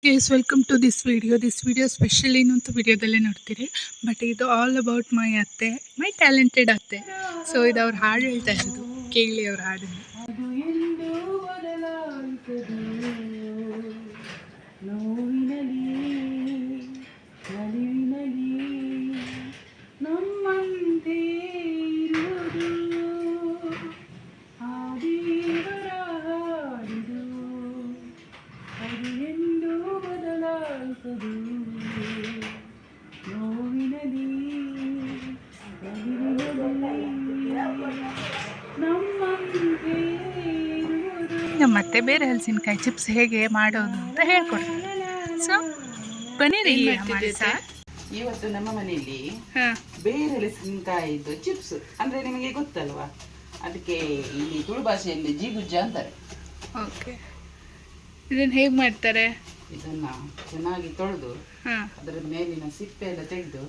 Yes, welcome to this video. This video special ಏನು ಅಂತ ವಿಡಿಯೋದಲ್ಲೇ ನೋಡ್ತೀರಿ. ಬಟ್ ಇದು ಆಲ್ ಅಬೌಟ್ ಮೈ ಅತ್ತೆ, ಮೈ ಟ್ಯಾಲೆಂಟೆಡ್ ಅತ್ತೆ. ಸೊ ಇದು ಅವ್ರು ಹಾಡು ಹೇಳ್ತಾ ಇರೋದು, ಕೇಳಿ ಅವ್ರ ಹಾಡನ್ನು. ಅದು ಎಂದು ಬದಲಾಯಿಸದು ನೋವಿನಲಿ ನಲಿವಿನಲಿ ನಮ್ಮಂತೆ ಇರುವುದು ಆ ದೇವರ ಹಾಡಿದು ಅದು ಎಂದು ಬದಲಾಯಿಸದು ನೋವಿನಲಿ ನಮ್ಮ ಅತ್ತೆ ಬೇರೆ ಹಲಸಿನಕಾಯಿ ಚಿಪ್ಸ್ ಹೇಗೆ ಮಾಡೋದು ಅಂತ ಹೇಳ್ಕೊಡ್ತಾರೆ. ಸೊ ಬನ್ನಿರಿ. ಇವತ್ತು ನಮ್ಮ ಮನೆಯಲ್ಲಿ ಬೇರೆ ಹಲಸಿನಕಾಯಿದ್ದು ಚಿಪ್ಸ್ ಅಂದ್ರೆ ನಿಮಗೆ ಗೊತ್ತಲ್ವಾ, ಅದಕ್ಕೆ ಇಲ್ಲಿ ತುಳು ಭಾಷೆಯಲ್ಲಿ ಜಿಗುಜ್ಜ ಅಂತಾರೆ. ಓಕೆ, ಇದನ್ನ ಹೇಗೆ ಮಾಡ್ತಾರೆ? ಇದನ್ನ ಚೆನ್ನಾಗಿ ತೊಳೆದು ಅದರ ಮೇಲಿನ ಸಿಪ್ಪೆ ಎಲ್ಲ ತೆಗೆದು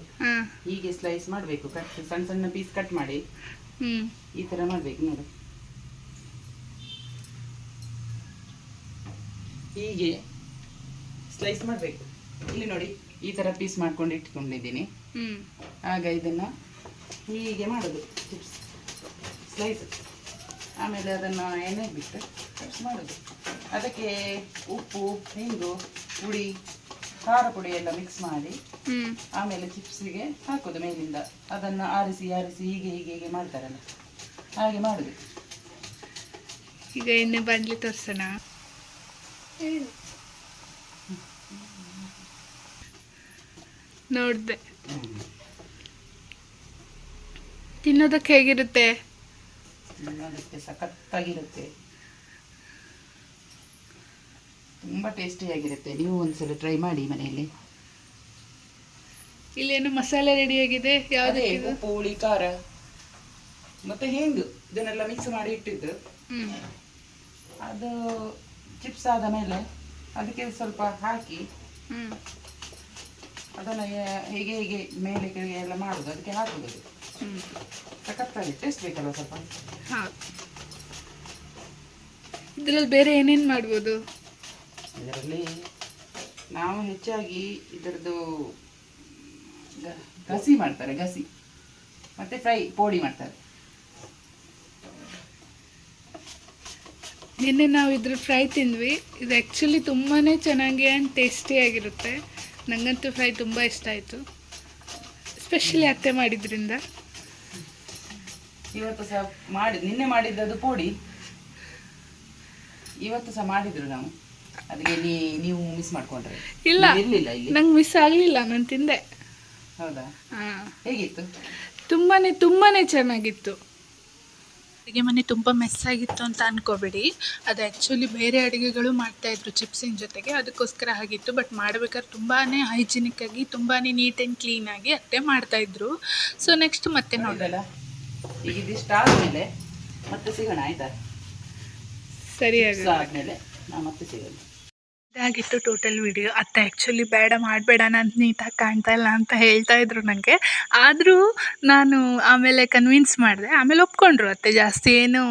ಹೀಗೆ ಸ್ಲೈಸ್ ಮಾಡಬೇಕು. ಸಣ್ಣ ಸಣ್ಣ ಪೀಸ್ ಕಟ್ ಮಾಡಿ ಈ ತರ ಮಾಡ್ಬೇಕು. ನೋಡಿ, ಹೀಗೆ ಸ್ಲೈಸ್ ಮಾಡಬೇಕು. ಇಲ್ಲಿ ನೋಡಿ, ಈ ತರ ಪೀಸ್ ಮಾಡ್ಕೊಂಡು ಇಟ್ಕೊಂಡಿದ್ದೀನಿ. ಆಗ ಇದನ್ನ ಹೀಗೆ ಮಾಡೋದು ಚಿಪ್ಸ್ ಸ್ಲೈಸ್. ಆಮೇಲೆ ಅದನ್ನ ಎಣ್ಣೆಗೆ ಬಿಟ್ಟು ಚಿಪ್ಸ್ ಮಾಡೋದು. ಅದಕ್ಕೆ ಉಪ್ಪು, ಹಿಂಗು, ಪುಡಿ, ಖಾರ ಪುಡಿ ಎಲ್ಲ ಮಿಕ್ಸ್ ಮಾಡಿ ಆಮೇಲೆ ಚಿಪ್ಸಿಗೆ ಹಾಕೋದು ಮೇಲಿಂದ. ಅದನ್ನ ಆರಿಸಿ ಆರಿಸಿ ಹೀಗೆ ಹೀಗೆ ಹೀಗೆ ಮಾಡ್ತಾರಲ್ಲ, ಹಾಗೆ ಮಾಡುದು. ಈಗ ಎಣ್ಣೆ ಬಾಂಡ್ಲಿ ತೋರ್ಸೋಣ. ನೋಡ್ದೆ, ತಿನ್ನೋದಕ್ಕೆ ಹೇಗಿರುತ್ತೆ? ತಿನ್ನೋದಕ್ಕೆ ಸಖತ್ತಾಗಿರುತ್ತೆ, ತುಂಬಾ ಟೇಸ್ಟಿಯಾಗಿರುತ್ತೆ. ನೀವು ಒಂದ್ಸಲ ಟ್ರೈ ಮಾಡಿ ಮನೆಯಲ್ಲಿ. ಇಲ್ಲೇನು ಮಸಾಲೆ ರೆಡಿ ಆಗಿದೆ. ಯಾವುದೇ ಉಪ್ಪು, ಹುಳಿ, ಖಾರ ಮತ್ತೆ ಹಿಂಗು ಇದನ್ನೆಲ್ಲ ಮಿಕ್ಸ್ ಮಾಡಿ ಇಟ್ಟಿದ್ದು. ಅದು ಚಿಪ್ಸ್ ಆದ ಮೇಲೆ ಅದಕ್ಕೆ ಸ್ವಲ್ಪ ಹಾಕಿ ಅದನ್ನು ಹೀಗೆ ಹೀಗೆ ಮೇಲೆ ಕೆಳಗೆ ಎಲ್ಲ ಮಾಡುದು, ಅದಕ್ಕೆ ಹಾಕುದು. ಸಖತ್ತಾಗಿ ಟೇಸ್ಟ್ ಬೇಕಲ್ವ ಸ್ವಲ್ಪ. ಇದರಲ್ಲಿ ಬೇರೆ ಏನೇನು ಮಾಡ್ಬೋದು? ಇದರಲ್ಲಿ ನಾವು ಹೆಚ್ಚಾಗಿ ಇದರದ್ದು ಗಸಿ ಮಾಡ್ತಾರೆ, ಗಸಿ ಮತ್ತೆ ಫ್ರೈ ಪೋಡಿ ಮಾಡ್ತಾರೆ. ನಿನ್ನೆ ನಾವು ಇದ್ರ ಫ್ರೈ ತಿಂದ್ವಿ. ಇದು ಆ್ಯಕ್ಚುಲಿ ತುಂಬಾ ಚೆನ್ನಾಗಿ ಆ್ಯಂಡ್ ಟೇಸ್ಟಿಯಾಗಿರುತ್ತೆ. ನನಗಂತೂ ಫ್ರೈ ತುಂಬ ಇಷ್ಟ ಆಯಿತು, ಸ್ಪೆಷಲಿ ಅತ್ತೆ ಮಾಡಿದ್ರಿಂದ. ಇವತ್ತು ಸಹ ನಿನ್ನೆ ಮಾಡಿದ್ದದು ಪೋಡಿ ಇವತ್ತು ಸಹ ಮಾಡಿದ್ರು ನಾವು. ಅದಕ್ಕೆ ನೀವು ಮಿಸ್ ಮಾಡ್ಕೊಂಡ್ರೆ? ಇಲ್ಲ, ಇರಲಿಲ್ಲ ಇಲ್ಲಿ, ನಂಗೆ ಮಿಸ್ ಆಗಲಿಲ್ಲ, ನಾನು ತಿಂದೆ. ಹೌದಾ? ಹೇಗಿತ್ತು? ತುಂಬಾ ಚೆನ್ನಾಗಿತ್ತು. ಅಡುಗೆ ಮನೆ ತುಂಬ ಮೆಸ್ಸಾಗಿತ್ತು ಅಂತ ಅಂದ್ಕೋಬೇಡಿ. ಅದು ಆ್ಯಕ್ಚುಲಿ ಬೇರೆ ಅಡುಗೆಗಳು ಮಾಡ್ತಾಯಿದ್ರು ಚಿಪ್ಸಿನ ಜೊತೆಗೆ, ಅದಕ್ಕೋಸ್ಕರ ಆಗಿತ್ತು. ಬಟ್ ಮಾಡಬೇಕಾದ್ರೆ ತುಂಬಾ ಹೈಜಿನಿಕ್ಕಾಗಿ, ತುಂಬಾ ನೀಟ್ ಆ್ಯಂಡ್ ಕ್ಲೀನಾಗಿ ಅತ್ತೆ ಮಾಡ್ತಾಯಿದ್ರು. ಸೊ ನೆಕ್ಸ್ಟ್ ಮತ್ತೆ ನೋಡೋಲ್ಲ. ಈಗ ಇದಿಷ್ಟು ಆದಮೇಲೆ ಮತ್ತೆ ಸಿಗೋಣ, ಆಯಿತಾ? ಸರಿಯಾಗಿ ಆದಮೇಲೆ ನಾವು ಮತ್ತೆ ಸಿಗೋಣ. ಇದಾಗಿತ್ತು ಟೋಟಲ್ ವಿಡಿಯೋ. ಅತ್ತೆ ಆ್ಯಕ್ಚುಲಿ ಬೇಡ ಮಾಡಬೇಡ, ನಾನು ನೀಟಾಗಿ ಕಾಣ್ತಾ ಇಲ್ಲ ಅಂತ ಹೇಳ್ತಾ ಇದ್ರು ನನಗೆ. ಆದರೂ ನಾನು ಆಮೇಲೆ ಕನ್ವಿನ್ಸ್ ಮಾಡಿದೆ. ಆಮೇಲೆ ಒಪ್ಕೊಂಡ್ರು ಅತ್ತೆ, ಜಾಸ್ತಿ ಏನು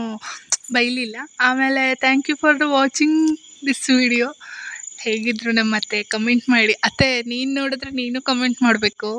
ಬೈಲಿಲ್ಲ. ಆಮೇಲೆ thank you for the watching this video. ಹೇಗಿದ್ರು ನಮ್ಮ ಅತ್ತೆ ಕಮೆಂಟ್ ಮಾಡಿ. ಅತ್ತೆ, ನೀನು ನೋಡಿದ್ರೆ ನೀನು ಕಮೆಂಟ್ ಮಾಡಬೇಕು.